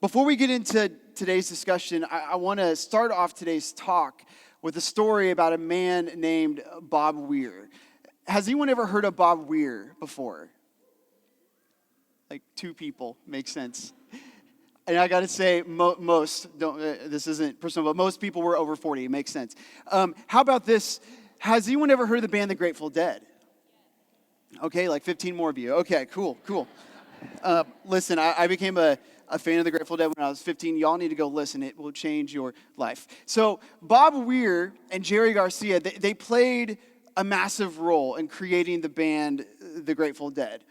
Before we get into today's discussion, I want to start off today's talk with a story about a man named Bob Weir. Has anyone ever heard of Bob Weir before? Like 2 people, makes sense. And I got to say, most, don't. This isn't personal, but most people were over 40. It makes sense. How about this? Has anyone ever heard of the band The Grateful Dead? Okay, like 15 more of you. Okay, cool. Listen, I became a fan of The Grateful Dead when I was 15. Y'all need to go listen. It will change your life. So Bob Weir and Jerry Garcia, they played a massive role in creating the band The Grateful Dead.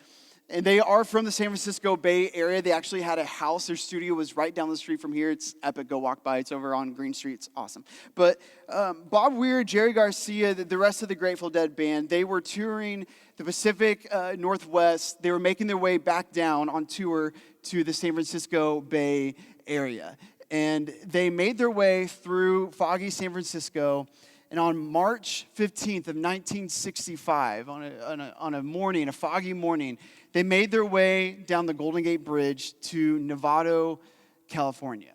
And they are from the San Francisco Bay Area. They actually had a house. Their studio was right down the street from here. It's epic. Go walk by. It's over on Green Street. It's awesome. But Bob Weir, Jerry Garcia, the rest of the Grateful Dead band, they were touring the Pacific Northwest. They were making their way back down on tour to the San Francisco Bay Area. And they made their way through foggy San Francisco. And on March 15th of 1965, on a foggy morning, they made their way down the Golden Gate Bridge to Novato, California.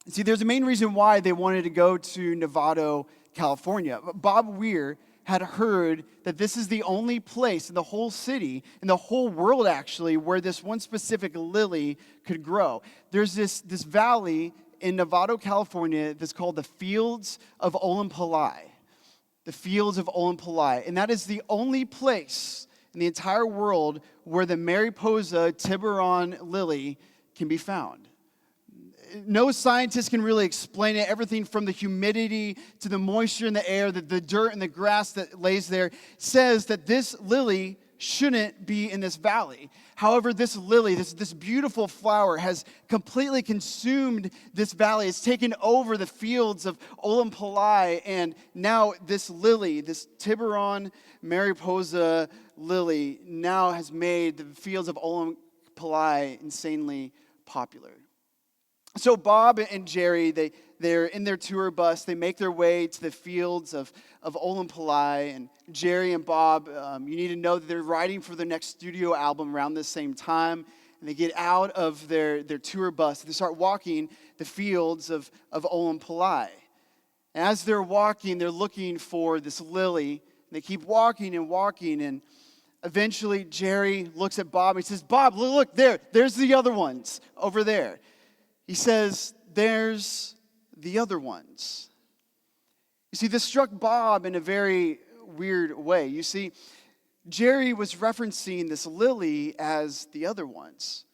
See, there's a main reason why they wanted to go to Novato, California. Bob Weir had heard that this is the only place in the whole city, in the whole world actually, where this one specific lily could grow. There's this valley in Novato, California, that's called the Fields of Olympali. The Fields of Olympali. And that is the only place in the entire world where the Mariposa tiburon lily can be found. No scientist can really explain it. Everything from the humidity to the moisture in the air, the dirt and the grass that lays there says that this lily shouldn't be in this valley. However, this lily, this beautiful flower has completely consumed this valley. It's taken over the fields of Olympali, and now this lily, this Tiburon Mariposa lily, now has made the fields of Olympali insanely popular. So Bob and Jerry, they're in their tour bus. They make their way to the fields of Olympali. And Jerry and Bob, you need to know that they're writing for their next studio album around this same time. And they get out of their tour bus. They start walking the fields of Olympali. And as they're walking, they're looking for this lily. And they keep walking and walking. And eventually Jerry looks at Bob and he says, "Bob, look there's the other ones over there." He says, "There's the other ones." You see, this struck Bob in a very weird way. You see, Jerry was referencing this lily as the other ones.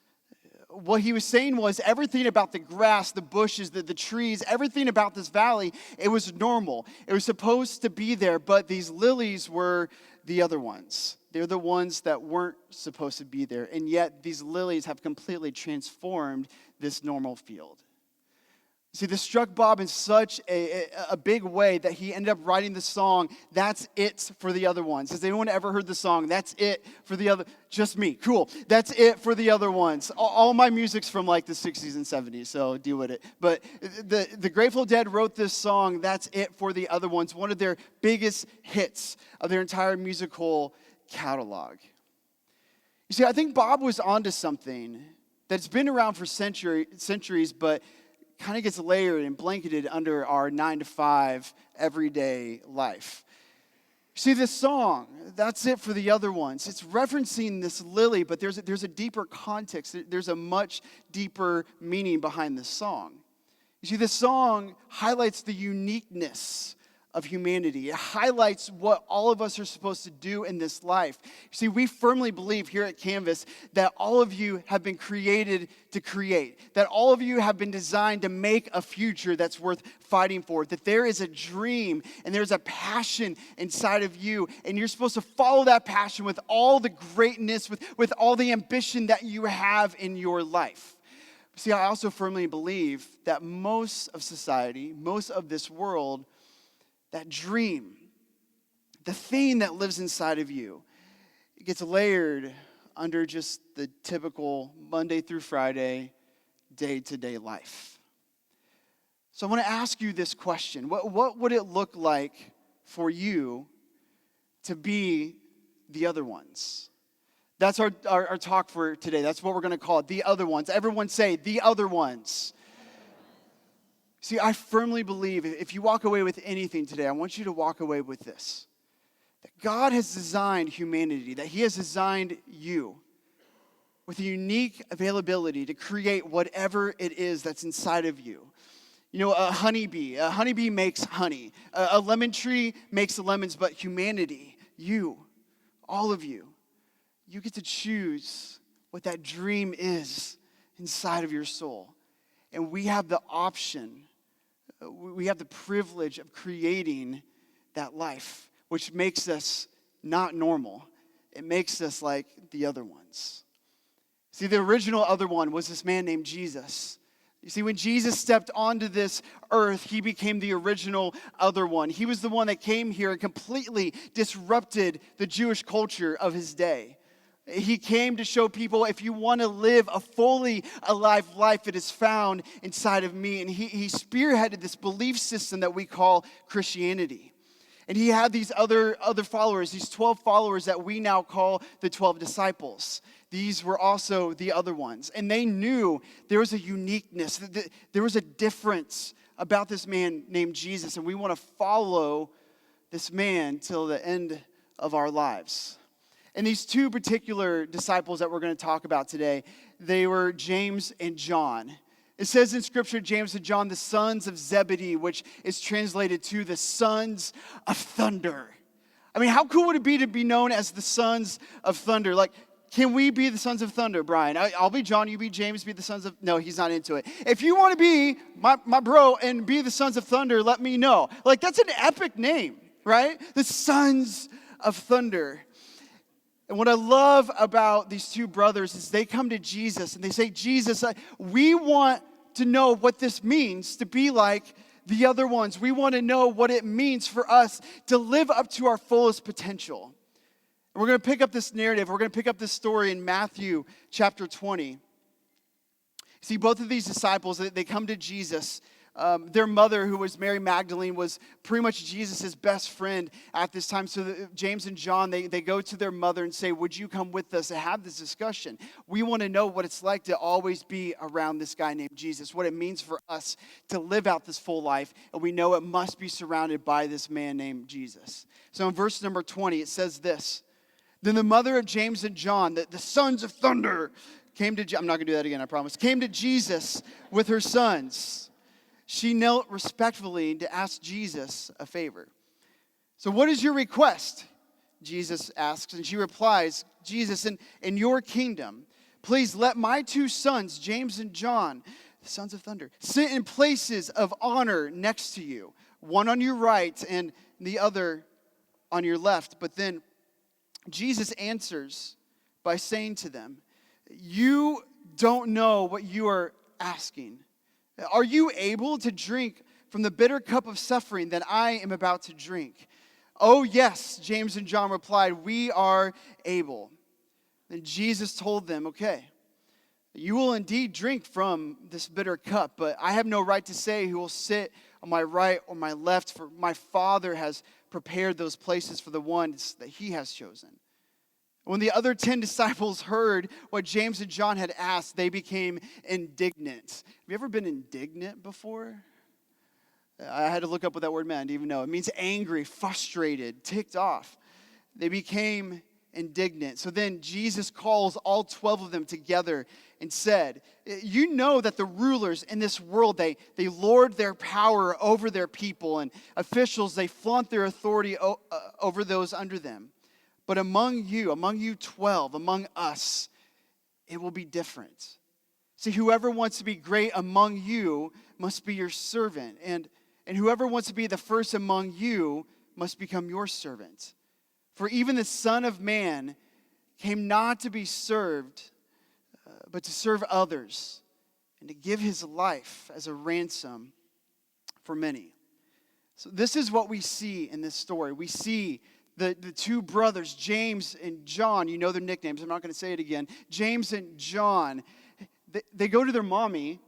What he was saying was everything about the grass, the bushes, the trees, everything about this valley, it was normal. It was supposed to be there, but these lilies were the other ones. They're the ones that weren't supposed to be there. And yet these lilies have completely transformed this normal field. See, this struck Bob in such a big way that he ended up writing the song, "That's It for the Other Ones." Has anyone ever heard the song, "That's It for the Other"? Just me. Cool. "That's It for the Other Ones." All my music's from like the 60s and 70s, so deal with it. But the Grateful Dead wrote this song, "That's It for the Other Ones," one of their biggest hits of their entire musical catalog. You see, I think Bob was onto something that's been around for centuries, but kind of gets layered and blanketed under our 9-to-5 everyday life. See, this song, "That's It for the Other Ones," it's referencing this lily, but there's a deeper context. There's a much deeper meaning behind this song. You see, this song highlights the uniqueness of humanity. It highlights what all of us are supposed to do in this life. You see, we firmly believe here at Canvas that all of you have been created to create, that all of you have been designed to make a future that's worth fighting for, that there is a dream and there's a passion inside of you, and you're supposed to follow that passion with all the greatness, with all the ambition that you have in your life. See, I also firmly believe that most of society, most of this world, that dream, the thing that lives inside of you, it gets layered under just the typical Monday through Friday, day-to-day life. So I want to ask you this question. What would it look like for you to be the other ones? That's our talk for today. That's what we're going to call it, the other ones. Everyone say, the other ones. See, I firmly believe if you walk away with anything today, I want you to walk away with this. That God has designed humanity, that he has designed you with a unique availability to create whatever it is that's inside of you. You know, a honeybee makes honey. A lemon tree makes lemons, but humanity, you, all of you get to choose what that dream is inside of your soul. And we have the option, we have the privilege of creating that life, which makes us not normal. It makes us like the other ones. See, the original other one was this man named Jesus. You see, when Jesus stepped onto this earth, he became the original other one. He was the one that came here and completely disrupted the Jewish culture of his day. He came to show people, if you want to live a fully alive life, it is found inside of me. And he spearheaded this belief system that we call Christianity. And he had these other followers, these 12 followers that we now call the 12 disciples. These were also the other ones. And they knew there was a uniqueness, there was a difference about this man named Jesus. And we want to follow this man till the end of our lives. And these two particular disciples that we're going to talk about today, they were James and John. It says in Scripture, James and John, the sons of Zebedee, which is translated to the sons of thunder. I mean, how cool would it be to be known as the sons of thunder? Like, can we be the sons of thunder, Brian? I'll be John, you be James, be the sons of... No, he's not into it. If you want to be my bro and be the sons of thunder, let me know. Like, that's an epic name, right? The sons of thunder. And what I love about these two brothers is they come to Jesus and they say, Jesus, we want to know what this means to be like the other ones. We want to know what it means for us to live up to our fullest potential. And we're going to pick up this narrative. We're going to pick up this story in Matthew chapter 20. See, both of these disciples, they come to Jesus. Their mother, who was Mary Magdalene, was pretty much Jesus' best friend at this time. So James and John, they go to their mother and say, would you come with us to have this discussion? We want to know what it's like to always be around this guy named Jesus, what it means for us to live out this full life. And we know it must be surrounded by this man named Jesus. So in verse number 20, it says this. Then the mother of James and John, the sons of thunder, came to, I'm not going to do that again, I promise, came to Jesus with her sons. She knelt respectfully to ask Jesus a favor. So what is your request? Jesus asks, and she replies, Jesus, in your kingdom, please let my two sons, James and John, the sons of thunder, sit in places of honor next to you, one on your right and the other on your left. But then Jesus answers by saying to them, you don't know what you are asking. Are you able to drink from the bitter cup of suffering that I am about to drink? Oh, yes, James and John replied, we are able. Then Jesus told them, okay, you will indeed drink from this bitter cup, but I have no right to say who will sit on my right or my left, for my Father has prepared those places for the ones that he has chosen. When the other 10 disciples heard what James and John had asked, they became indignant. Have you ever been indignant before? I had to look up what that word meant. I didn't even know. It means angry, frustrated, ticked off. They became indignant. So then Jesus calls all 12 of them together and said, you know that the rulers in this world, they lord their power over their people, and officials, they flaunt their authority over those under them. But among you 12, among us, it will be different. See, whoever wants to be great among you must be your servant. And whoever wants to be the first among you must become your servant. For even the Son of Man came not to be served, but to serve others, and to give his life as a ransom for many. So this is what we see in this story. We see the two brothers, James and John. You know their nicknames. I'm not going to say it again. James and John, they go to their mommy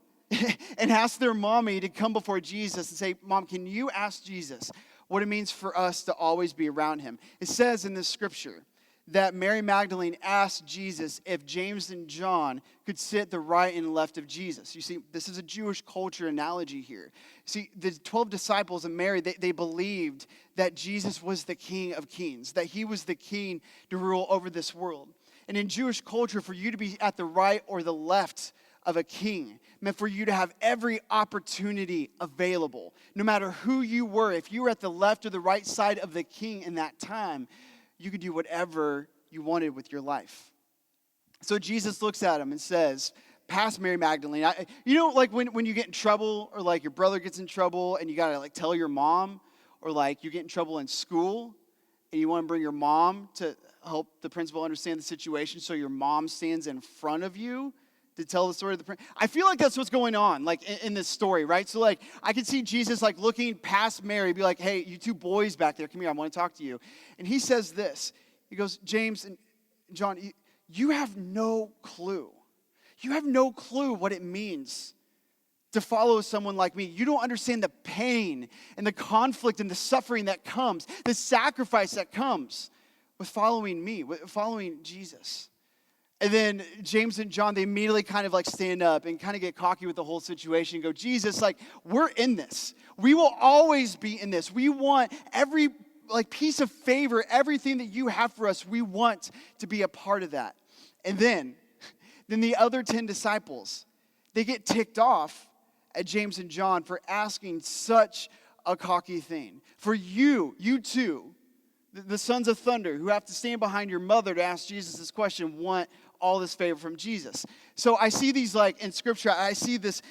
and ask their mommy to come before Jesus and say, Mom, can you ask Jesus what it means for us to always be around him? It says in this scripture that Mary Magdalene asked Jesus if James and John could sit the right and left of Jesus. You see, this is a Jewish culture analogy here. See, the 12 disciples and Mary, they believed that Jesus was the King of Kings, that he was the king to rule over this world. And in Jewish culture, for you to be at the right or the left of a king meant for you to have every opportunity available. No matter who you were, if you were at the left or the right side of the king in that time, you could do whatever you wanted with your life. So Jesus looks at him and says, past Mary Magdalene. Like when you get in trouble, or like your brother gets in trouble and you gotta like tell your mom, or like you get in trouble in school and you want to bring your mom to help the principal understand the situation, so your mom stands in front of you to tell the story of the prince. I feel like that's what's going on, like in this story, right? So like I can see Jesus like looking past Mary, be like, hey, you two boys back there, come here, I want to talk to you. And he says this, he goes, James and John, you have no clue. You have no clue what it means to follow someone like me. You don't understand the pain and the conflict and the suffering that comes, the sacrifice that comes with following me, with following Jesus. And then James and John, they immediately kind of like stand up and kind of get cocky with the whole situation and go, Jesus, like, we're in this. We will always be in this. We want every like piece of favor, everything that you have for us, we want to be a part of that. And then the other 10 disciples, they get ticked off at James and John for asking such a cocky thing. For you two, the sons of thunder who have to stand behind your mother to ask Jesus this question, want all this favor from Jesus. So I see these like in scripture, I see this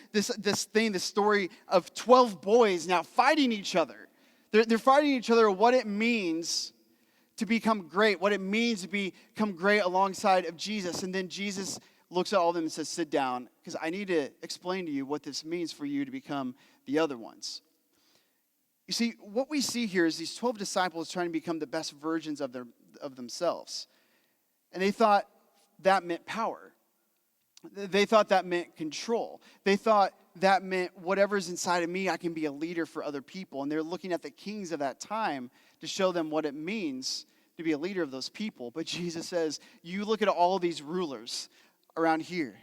story of 12 boys now fighting each other. They're fighting each other what it means to become great, what it means to become great alongside of Jesus. And then Jesus looks at all of them and says, sit down, because I need to explain to you what this means for you to become the other ones. You see, what we see here is these 12 disciples trying to become the best versions of themselves. And they thought that meant power. They thought that meant control. They thought that meant whatever's inside of me, I can be a leader for other people. And they're looking at the kings of that time to show them what it means to be a leader of those people. But Jesus says, you look at all these rulers around here,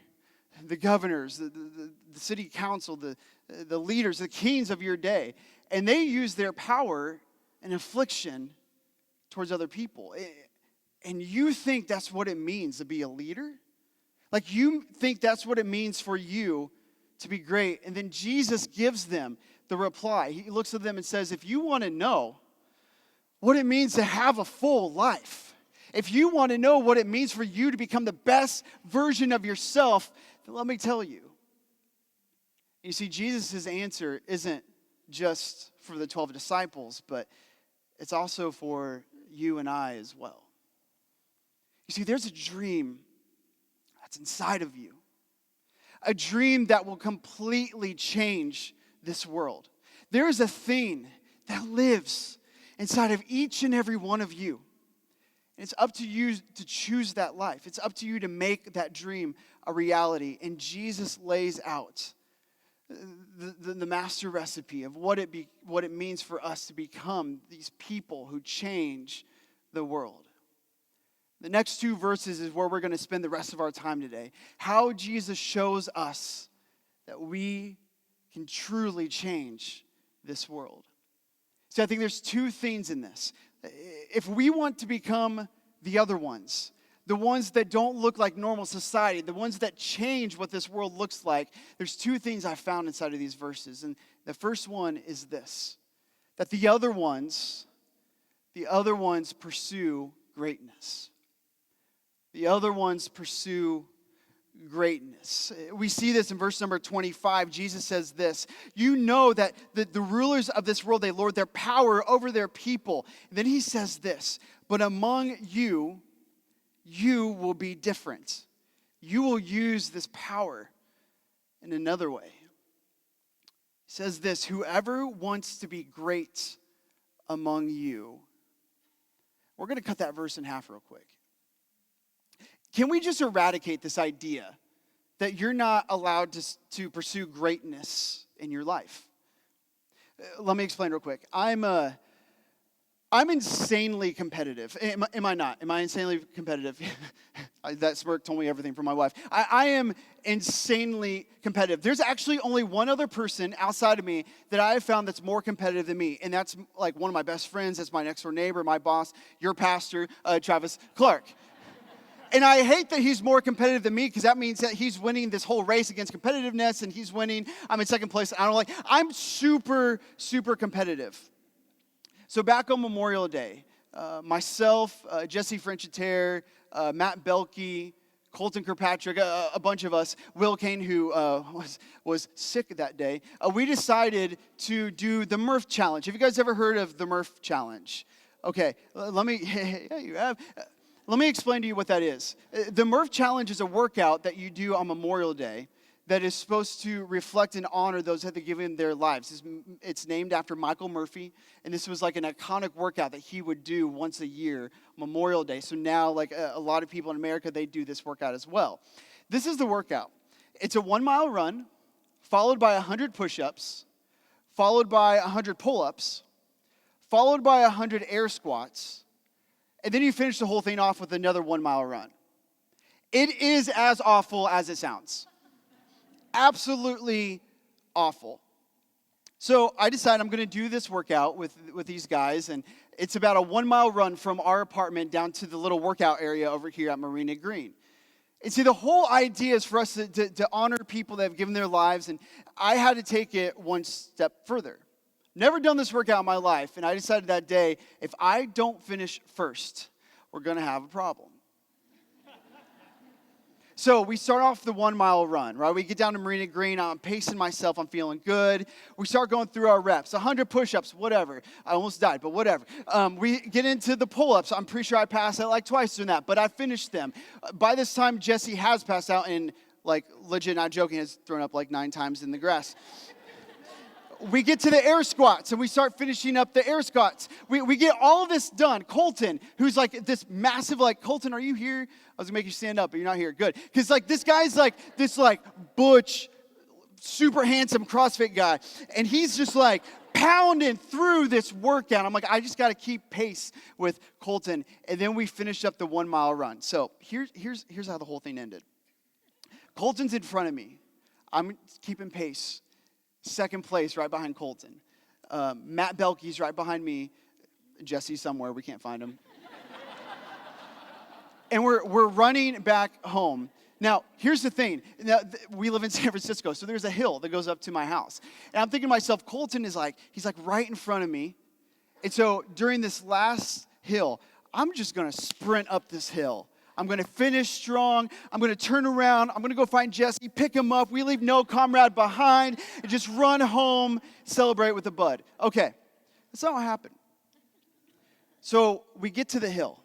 the governors, the city council, the leaders, the kings of your day, and they use their power and affliction towards other people. And you think that's what it means to be a leader? Like you think that's what it means for you to be great. And then Jesus gives them the reply. He looks at them and says, if you want to know what it means to have a full life, if you want to know what it means for you to become the best version of yourself, then let me tell you. You see, Jesus' answer isn't just for the 12 disciples, but it's also for you and I as well. You see, there's a dream that's inside of you. A dream that will completely change this world. There is a thing that lives inside of each and every one of you. And it's up to you to choose that life. It's up to you to make that dream a reality. And Jesus lays out the master recipe of what it means for us to become these people who change the world. The next two verses is where we're going to spend the rest of our time today. How Jesus shows us that we can truly change this world. See, I think there's two things in this. If we want to become the other ones, the ones that don't look like normal society, the ones that change what this world looks like, there's two things I found inside of these verses. And the first one is this, that the other ones pursue greatness. The other ones pursue greatness. We see this in verse number 25. Jesus says this, you know that the rulers of this world, they lord their power over their people. And then he says this, but among you, you will be different. You will use this power in another way. He says this, whoever wants to be great among you. We're going to cut that verse in half real quick. Can we just eradicate this idea that you're not allowed to pursue greatness in your life? Let me explain real quick. I'm a I'm insanely competitive. Am I not? Am I insanely competitive? That smirk told me everything from my wife. I am insanely competitive. There's actually only one other person outside of me that I have found that's more competitive than me, and that's like one of my best friends. That's my next door neighbor, my boss, your pastor, Travis Clark. And I hate that he's more competitive than me because that means that he's winning this whole race against competitiveness, and he's winning. I'm in second place. I'm super, super competitive. So back on Memorial Day, myself, Jesse Frenchetaire, Matt Belkey, Colton Kirkpatrick, a bunch of us, Will Kane, who was sick that day, we decided to do the Murph Challenge. Have you guys ever heard of the Murph Challenge? Okay, yeah, you have. Let me explain to you what that is. The Murph Challenge is a workout that you do on Memorial Day that is supposed to reflect and honor those that have given their lives. It's named after Michael Murphy, and this was like an iconic workout that he would do once a year, Memorial Day. So now, like a lot of people in America, they do this workout as well. This is the workout. It's a 1 mile run, followed by 100 push-ups, followed by 100 pull-ups, followed by 100 air squats, and then you finish the whole thing off with another 1 mile run. It is as awful as it sounds. Absolutely awful. So I decided I'm going to do this workout with these guys, and it's about a 1 mile run from our apartment down to the little workout area over here at Marina Green. And see, the whole idea is for us to honor people that have given their lives, and I had to take it one step further. Never done this workout in my life, and I decided that day, if I don't finish first, we're going to have a problem. So we start off the 1 mile run, right? We get down to Marina Green. I'm pacing myself. I'm feeling good. We start going through our reps, 100 push-ups, whatever. I almost died, but whatever. We get into the pull-ups. I'm pretty sure I passed out like twice doing that, but I finished them. By this time, Jesse has passed out and, like, legit, not joking, has thrown up like 9 times in the grass. We get to the air squats, and we start finishing up the air squats. We get all of this done. Colton, who's like this massive, like, Colton, are you here? I was going to make you stand up, but you're not here. Good. Because, like, this guy's, like, this, like, butch, super handsome CrossFit guy. And he's just, like, pounding through this workout. I'm like, I just got to keep pace with Colton. And then we finished up the 1 mile run. So here's how the whole thing ended. Colton's in front of me. I'm keeping pace. Second place, right behind Colton. Matt Belkey's right behind me. Jesse's somewhere. We can't find him. And we're running back home. Now, here's the thing. Now, we live in San Francisco, so there's a hill that goes up to my house. And I'm thinking to myself, Colton is like, he's like right in front of me. And so during this last hill, I'm just going to sprint up this hill. I'm going to finish strong. I'm going to turn around. I'm going to go find Jesse, pick him up. We leave no comrade behind and just run home, celebrate with the bud. Okay, that's not what happened. So we get to the hill.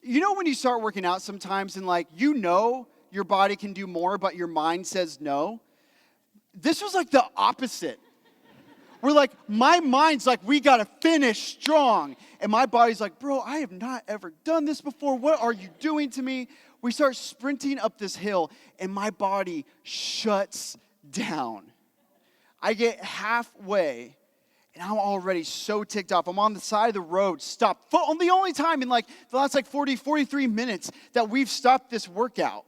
You know when you start working out sometimes and like, you know your body can do more, but your mind says no? This was like the opposite. We're like, my mind's like, we got to finish strong. And my body's like, bro, I have not ever done this before. What are you doing to me? We start sprinting up this hill, and my body shuts down. I get halfway, and I'm already so ticked off. I'm on the side of the road, stopped. The only time in like the last like 43 minutes that we've stopped this workout.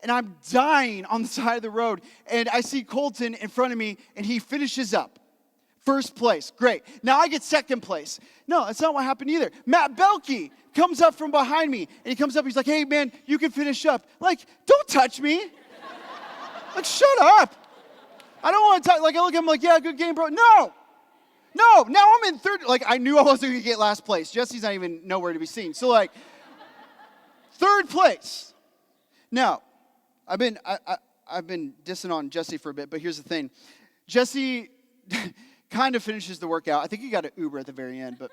And I'm dying on the side of the road. And I see Colton in front of me, and he finishes up. First place, great. Now I get second place. No, that's not what happened either. Matt Belkey comes up from behind me, and he comes up, he's like, hey, man, you can finish up. Like, don't touch me. Like, shut up. I don't want to touch. Like, I look at him like, yeah, good game, bro. No, now I'm in third. Like, I knew I wasn't going to get last place. Jesse's not even nowhere to be seen. So, like, third place. Now, I've been dissing on Jesse for a bit, but here's the thing. Jesse kind of finishes the workout. I think he got an Uber at the very end, but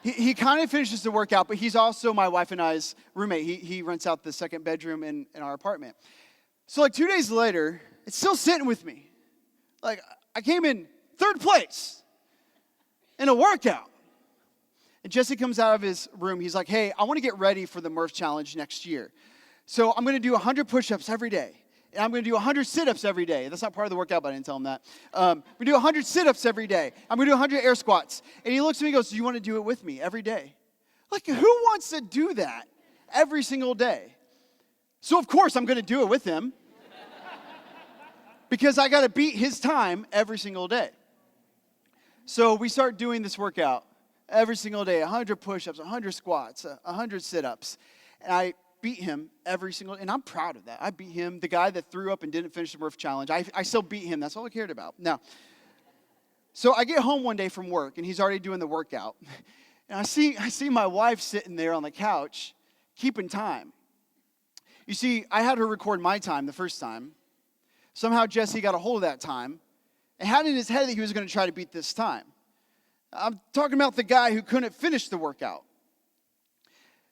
he kind of finishes the workout, but he's also my wife and I's roommate. He rents out the second bedroom in our apartment. So like 2 days later, it's still sitting with me. Like I came in third place in a workout. And Jesse comes out of his room. He's like, hey, I want to get ready for the Murph Challenge next year. So I'm going to do 100 push-ups every day. And I'm going to do 100 sit-ups every day. That's not part of the workout, but I didn't tell him that. We do 100 sit-ups every day. I'm going to do 100 air squats. And he looks at me and goes, do you want to do it with me every day? Like, who wants to do that every single day? So, of course, I'm going to do it with him because I got to beat his time every single day. So we start doing this workout every single day, 100 push-ups, 100 squats, 100 sit-ups. And I beat him every single day, and I'm proud of that. I beat him, the guy that threw up and didn't finish the Murph Challenge. I still beat him. That's all I cared about. Now, so I get home one day from work, and he's already doing the workout. And I see my wife sitting there on the couch, keeping time. You see, I had her record my time the first time. Somehow Jesse got a hold of that time and had in his head that he was going to try to beat this time. I'm talking about the guy who couldn't finish the workout.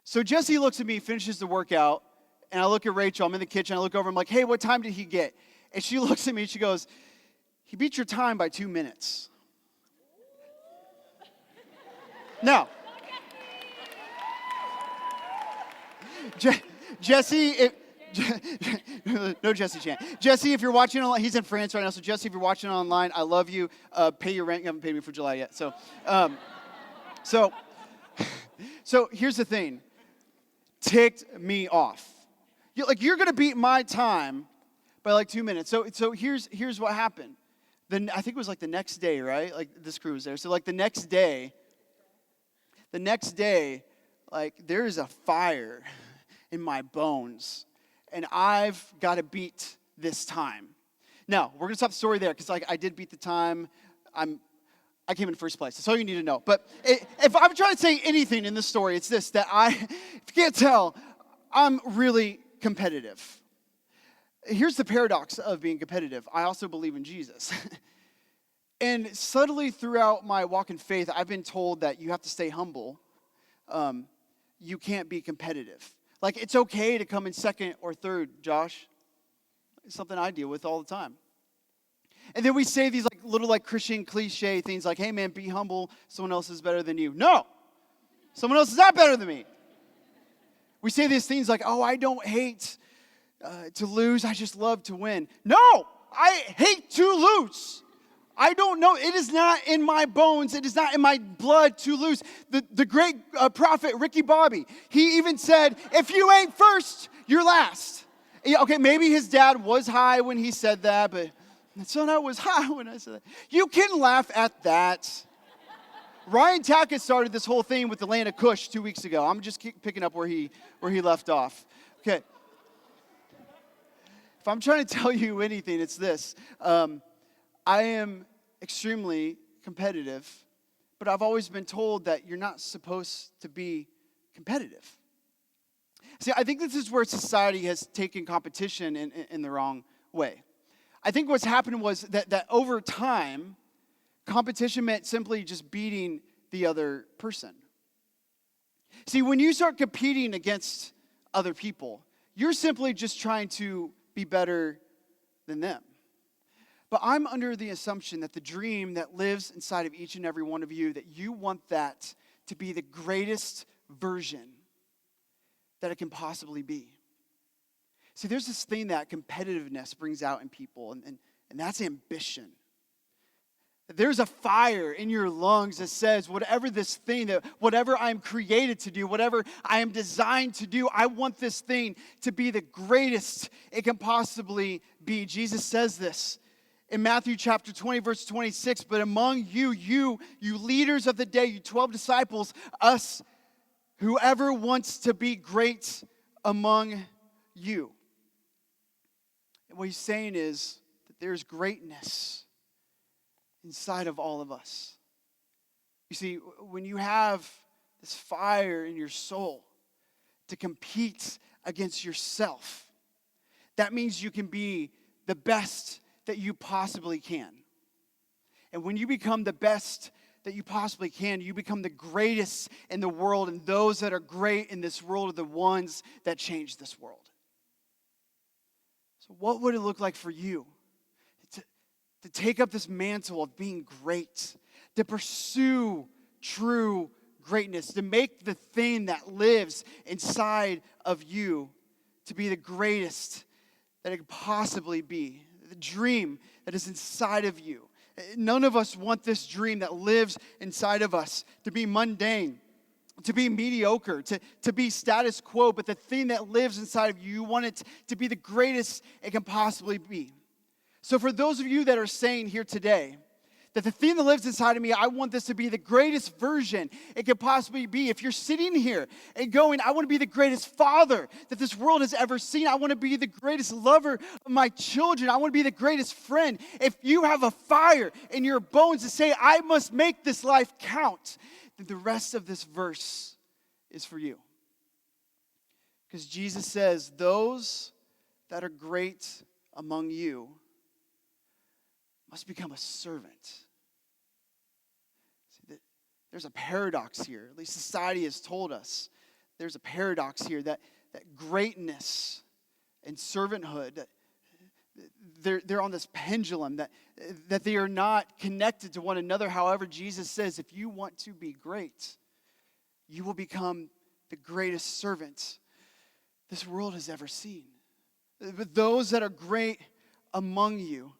So Jesse looks at me, finishes the workout, and I look at Rachel. I'm in the kitchen. I look over. I'm like, hey, what time did he get? And she looks at me, and she goes, he beat your time by 2 minutes. Now, Jesse, no Jesse Chan. Jesse, if you're watching online, he's in France right now. So Jesse, if you're watching online, I love you. Pay your rent. You haven't paid me for July yet. So here's the thing. Ticked me off. You're gonna beat my time by like 2 minutes. So here's what happened. Then I think it was like the next day, right? Like this crew was there. So like the next day, like there is a fire in my bones, and I've got to beat this time. Now, we're going to stop the story there because I did beat the time. I came in first place. That's all you need to know. But if I'm trying to say anything in this story, it's this, that if you can't tell, I'm really competitive. Here's the paradox of being competitive. I also believe in Jesus. And subtly throughout my walk in faith, I've been told that you have to stay humble. You can't be competitive. Like, it's okay to come in second or third, Josh. It's something I deal with all the time. And then we say these little Christian cliche things like, hey man, be humble, someone else is better than you. No! Someone else is not better than me. We say these things like, oh, I don't hate to lose, I just love to win. No! I hate to lose. I don't know. It is not in my bones. It is not in my blood to lose. The great prophet Ricky Bobby, he even said, if you ain't first, you're last. Yeah, okay, maybe his dad was high when he said that, but son, I was high when I said that. You can laugh at that. Ryan Tackett started this whole thing with the land of Kush 2 weeks ago. I'm just picking up where he left off. Okay. If I'm trying to tell you anything, it's this. I am extremely competitive, but I've always been told that you're not supposed to be competitive. See, I think this is where society has taken competition in the wrong way. I think what's happened was that over time, competition meant simply just beating the other person. See, when you start competing against other people, you're simply just trying to be better than them. But I'm under the assumption that the dream that lives inside of each and every one of you, that you want that to be the greatest version that it can possibly be. See, there's this thing that competitiveness brings out in people, and that's ambition. There's a fire in your lungs that says, whatever this thing, whatever I'm created to do, whatever I am designed to do, I want this thing to be the greatest it can possibly be. Jesus says this in Matthew chapter 20, verse 26, but among you leaders of the day, you 12 disciples, us, whoever wants to be great among you. And what he's saying is that there's greatness inside of all of us. You see, when you have this fire in your soul to compete against yourself, that means you can be the best that you possibly can. And when you become the best that you possibly can, you become the greatest in the world, and those that are great in this world are the ones that change this world. So what would it look like for you to take up this mantle of being great, to pursue true greatness, to make the thing that lives inside of you to be the greatest that it could possibly be, the dream that is inside of you. None of us want this dream that lives inside of us to be mundane, to be mediocre, to be status quo, but the thing that lives inside of you, you want it to be the greatest it can possibly be. So for those of you that are saying here today, that the thing that lives inside of me, I want this to be the greatest version it could possibly be. If you're sitting here and going, I want to be the greatest father that this world has ever seen. I want to be the greatest lover of my children. I want to be the greatest friend. If you have a fire in your bones to say, I must make this life count, then the rest of this verse is for you. Because Jesus says, those that are great among you must become a servant. There's a paradox here. At least society has told us. There's a paradox here that greatness and servanthood, that they're on this pendulum, that they are not connected to one another. However, Jesus says, if you want to be great, you will become the greatest servant this world has ever seen. But those that are great among you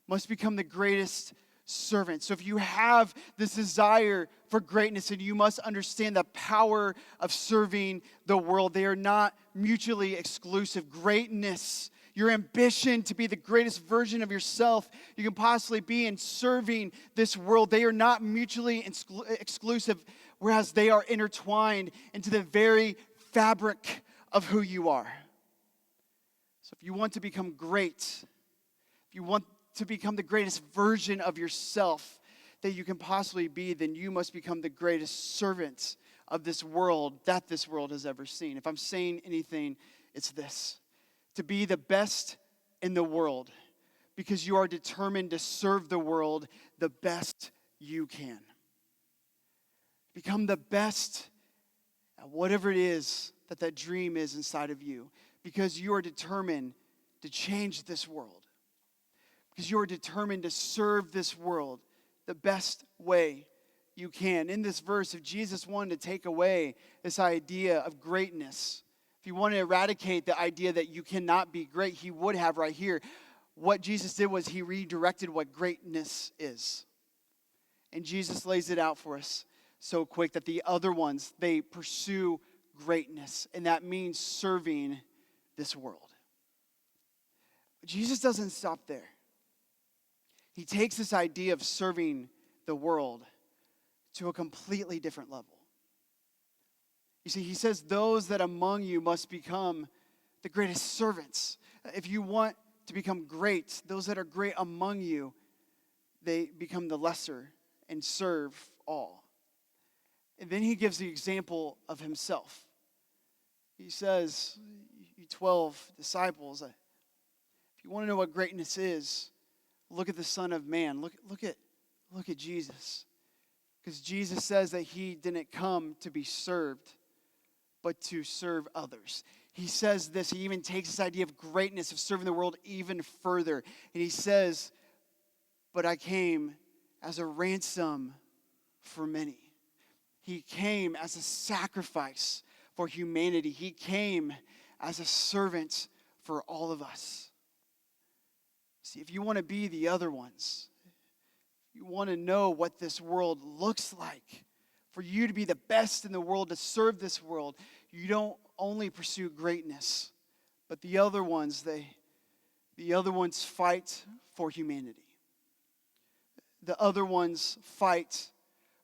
must become the greatest servant. So if you have this desire for greatness, and you must understand the power of serving the world, they are not mutually exclusive. Greatness, your ambition to be the greatest version of yourself you can possibly be in serving this world, they are not mutually exclusive, whereas they are intertwined into the very fabric of who you are. So if you want to become great, if you want to become the greatest version of yourself that you can possibly be, then you must become the greatest servant of this world that this world has ever seen. If I'm saying anything, it's this: to be the best in the world, because you are determined to serve the world the best you can. Become the best at whatever it is that dream is inside of you, because you are determined to change this world. Because you are determined to serve this world the best way you can. In this verse, if Jesus wanted to take away this idea of greatness, if he wanted to eradicate the idea that you cannot be great, he would have right here. What Jesus did was he redirected what greatness is. And Jesus lays it out for us so quick that the other ones, they pursue greatness. And that means serving this world. But Jesus doesn't stop there. He takes this idea of serving the world to a completely different level. You see, he says those that among you must become the greatest servants. If you want to become great, those that are great among you, they become the lesser and serve all. And then he gives the example of himself. He says, you 12 disciples, if you want to know what greatness is, look at the Son of Man. Look at Jesus. Because Jesus says that he didn't come to be served, but to serve others. He says this, he even takes this idea of greatness, of serving the world even further. And he says, but I came as a ransom for many. He came as a sacrifice for humanity. He came as a servant for all of us. See, if you want to be the other ones, you want to know what this world looks like, for you to be the best in the world, to serve this world, you don't only pursue greatness, but the other ones fight for humanity. The other ones fight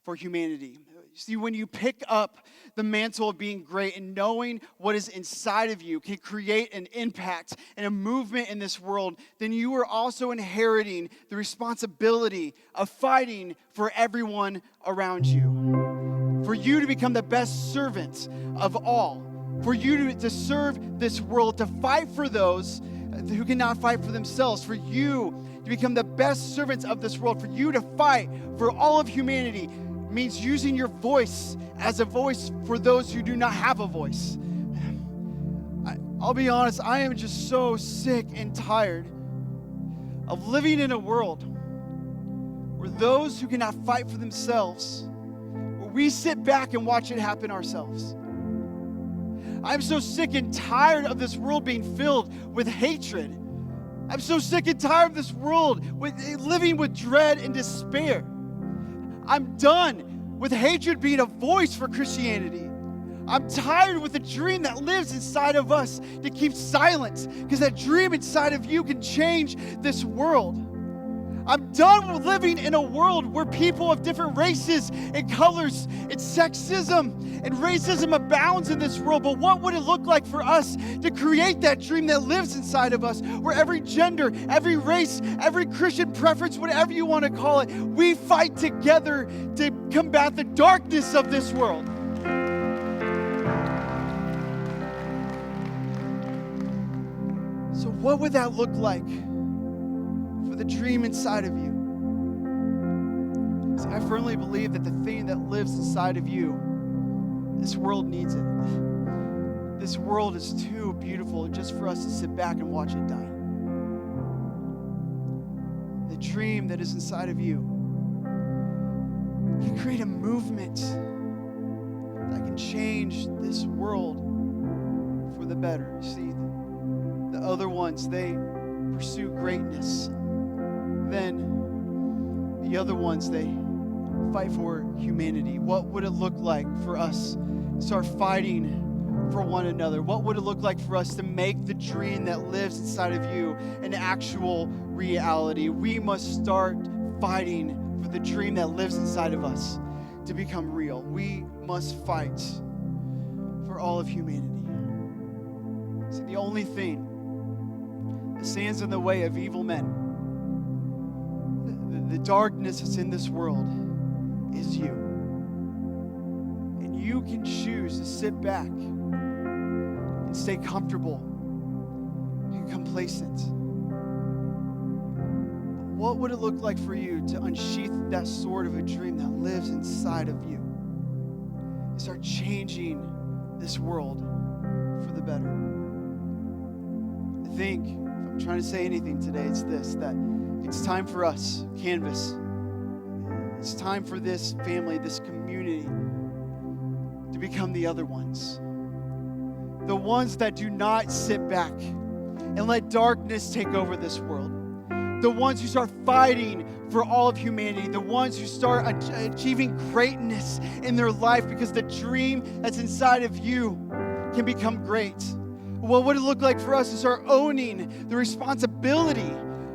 for humanity. See, when you pick up the mantle of being great and knowing what is inside of you can create an impact and a movement in this world, then you are also inheriting the responsibility of fighting for everyone around you. For you to become the best servant of all. For you to serve this world, to fight for those who cannot fight for themselves. For you to become the best servants of this world. For you to fight for all of humanity means using your voice as a voice for those who do not have a voice. I'll be honest, I am just so sick and tired of living in a world where those who cannot fight for themselves, where we sit back and watch it happen ourselves. I'm so sick and tired of this world being filled with hatred. I'm so sick and tired of this world living with dread and despair. I'm done with hatred being a voice for Christianity. I'm tired with the dream that lives inside of us to keep silent, because that dream inside of you can change this world. I'm done with living in a world where people of different races and colors and sexism and racism abounds in this world. But what would it look like for us to create that dream that lives inside of us, where every gender, every race, every Christian preference, whatever you want to call it, we fight together to combat the darkness of this world? So what would that look like for the dream inside of you? See, I firmly believe that the thing that lives inside of you, this world needs it. This world is too beautiful just for us to sit back and watch it die. The dream that is inside of you can create a movement that can change this world for the better. See, the other ones, they pursue greatness. Then the other ones, they fight for humanity. What would it look like for us to start fighting for one another? What would it look like for us to make the dream that lives inside of you an actual reality? We must start fighting for the dream that lives inside of us to become real. We must fight for all of humanity. See, the only thing that stands in the way of evil men, the darkness that's in this world, is you. And you can choose to sit back and stay comfortable and complacent. What would it look like for you to unsheath that sword of a dream that lives inside of you and start changing this world for the better? I think, if I'm trying to say anything today, it's this, that it's time for us, Canvas. It's time for this family, this community, to become the other ones. The ones that do not sit back and let darkness take over this world. The ones who start fighting for all of humanity. The ones who start achieving greatness in their life because the dream that's inside of you can become great. What would it look like for us to start owning the responsibility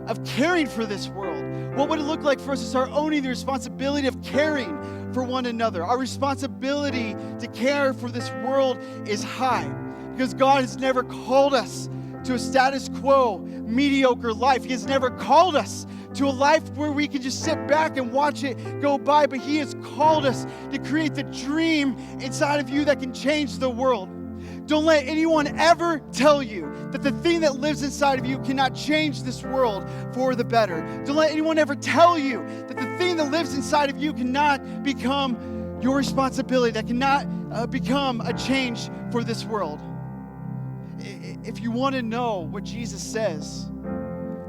of caring for this world? What would it look like for us to start owning the responsibility of caring for one another? Our responsibility to care for this world is high because God has never called us to a status quo, mediocre life. He has never called us to a life where we can just sit back and watch it go by, but He has called us to create the dream inside of you that can change the world. Don't let anyone ever tell you that the thing that lives inside of you cannot change this world for the better. Don't let anyone ever tell you that the thing that lives inside of you cannot become your responsibility, that cannot become a change for this world. If you want to know what Jesus says,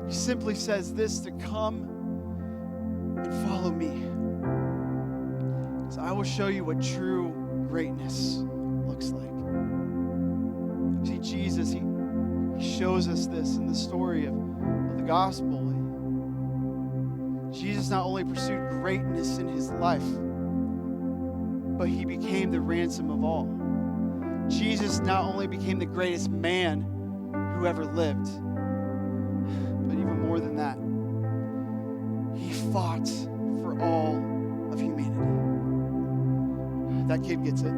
He simply says this, to come and follow me. So I will show you what true greatness looks like. See, Jesus, He shows us this in the story of the gospel. Jesus not only pursued greatness in His life, but He became the ransom of all. Jesus not only became the greatest man who ever lived, but even more than that, He fought for all of humanity. That kid gets it.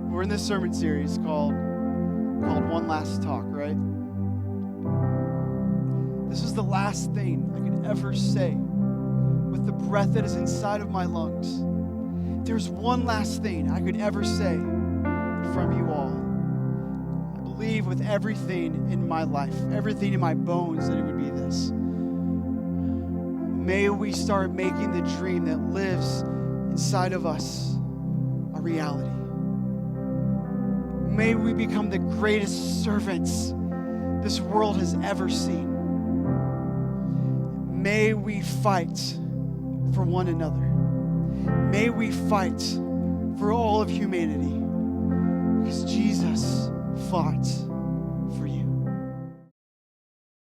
We're in this sermon series called One Last Talk, right? This is the last thing I could ever say with the breath that is inside of my lungs. There's one last thing I could ever say from you all. I believe with everything in my life, everything in my bones, that it would be this. May we start making the dream that lives inside of us a reality. May we become the greatest servants this world has ever seen. May we fight for one another. may we fight for all of humanity because Jesus fought for you.